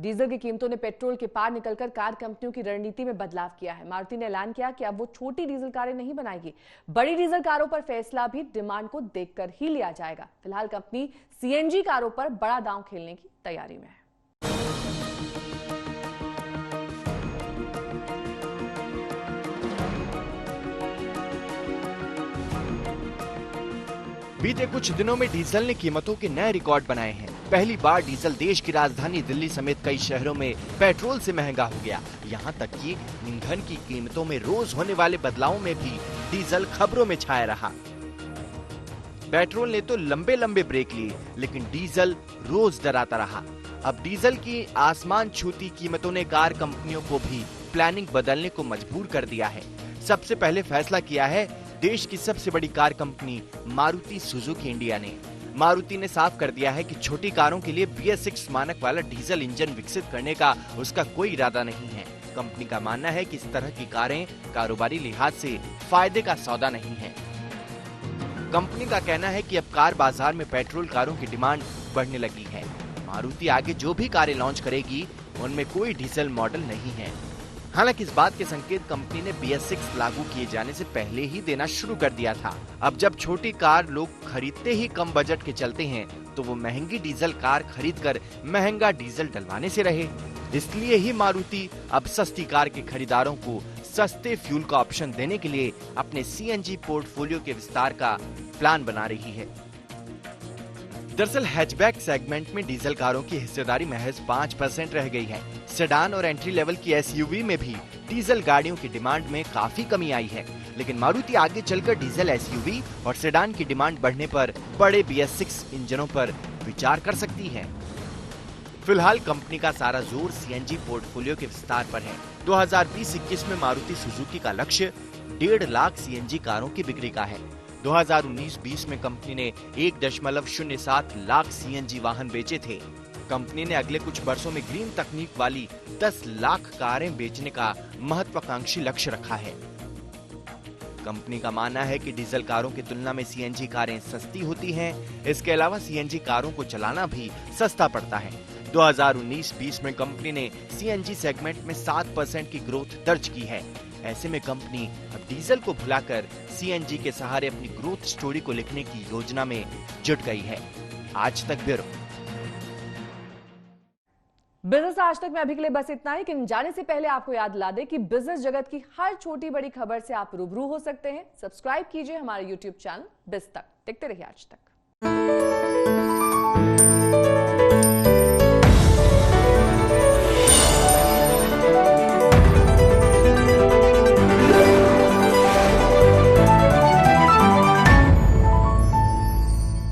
Diesel की कीमतों ने पेट्रोल के पार निकलकर कार कंपनियों की रणनीति में बदलाव किया है। मारुति ने ऐलान किया कि अब वो छोटी डीजल कारें नहीं बनाएगी, बड़ी डीजल कारों पर फैसला भी डिमांड को देखकर ही लिया जाएगा। फिलहाल कंपनी सीएनजी कारों पर बड़ा दांव खेलने की तैयारी में है। बीते कुछ दिनों में डीजल ने कीमतों के नए रिकॉर्ड बनाए हैं। पहली बार डीजल देश की राजधानी दिल्ली समेत कई शहरों में पेट्रोल से महंगा हो गया। यहाँ तक कि ईंधन की कीमतों में रोज होने वाले बदलावों में भी डीजल खबरों में छाया रहा। पेट्रोल ने तो लंबे लंबे ब्रेक लिए, लेकिन डीजल रोज डराता रहा। अब डीजल की आसमान छूती कीमतों ने कार कंपनियों को भी प्लानिंग बदलने को मजबूर कर दिया है। सबसे पहले फैसला किया है देश की सबसे बड़ी car company Maruti Suzuki India ने। मारुति ने साफ कर दिया है कि छोटी कारों के लिए BS6 मानक वाला डीजल इंजन विकसित करने का उसका कोई इरादा नहीं है। कंपनी का मानना है कि इस तरह की कारें कारोबारी लिहाज से फायदे का सौदा नहीं है। कंपनी का कहना है कि अब कार बाजार में पेट्रोल कारों की डिमांड बढ़ने लगी है। मारुति आगे जो भी कारें लॉन्च करेगी उनमें कोई डीजल मॉडल नहीं है। हालांकि इस बात के संकेत कंपनी ने BS6 लागू किए जाने से पहले ही देना शुरू कर दिया था। अब जब छोटी कार लोग खरीदते ही कम बजट के चलते हैं, तो वो महंगी डीजल कार खरीदकर महंगा डीजल डलवाने से रहे। इसलिए ही मारुति अब सस्ती कार के खरीदारों को सस्ते फ्यूल का ऑप्शन देने के लिए अपने CNG पोर्टफोलियो के विस्तार का प्लान बना रही है। दरअसल हैचबैक सेगमेंट में डीजल कारों की हिस्सेदारी महज 5% रह गई है। सेडान और एंट्री लेवल की SUV में भी डीजल गाड़ियों की डिमांड में काफी कमी आई है, लेकिन मारुति आगे चलकर डीजल SUV और सेडान की डिमांड बढ़ने पर बड़े BS6 इंजनों पर विचार कर सकती है। फिलहाल कंपनी का सारा जोर CNG पोर्टफोलियो के विस्तार पर है। 2020-21 में मारुति सुजुकी का लक्ष्य 1.5 लाख CNG कारों की बिक्री का है। 2019-20 में कंपनी ने 1.07 लाख CNG वाहन बेचे थे। कंपनी ने अगले कुछ वर्षों में ग्रीन तकनीक वाली 10 लाख कारें बेचने का महत्वाकांक्षी लक्ष्य रखा है। कंपनी का मानना है कि डीजल कारों की तुलना में CNG कारें सस्ती होती हैं। इसके अलावा CNG कारों को चलाना भी सस्ता पड़ता है। 2019-20 में कंपनी ने CNG सेगमेंट में 7% की ग्रोथ दर्ज की है। ऐसे में कंपनी अब डीजल को भुलाकर CNG के सहारे अपनी ग्रोथ स्टोरी को लिखने की योजना में जुट गई है। आज तक ब्यूरो। बिजनेस आज तक में अभी के लिए बस इतना ही, लेकिन जाने से पहले आपको याद दिला दें कि बिजनेस जगत की हर छोटी बड़ी खबर से आप रूबरू हो सकते हैं। सब्सक्राइब कीजिए हमारे YouTube चैनल बिज तक। देखते रहिए आज तक।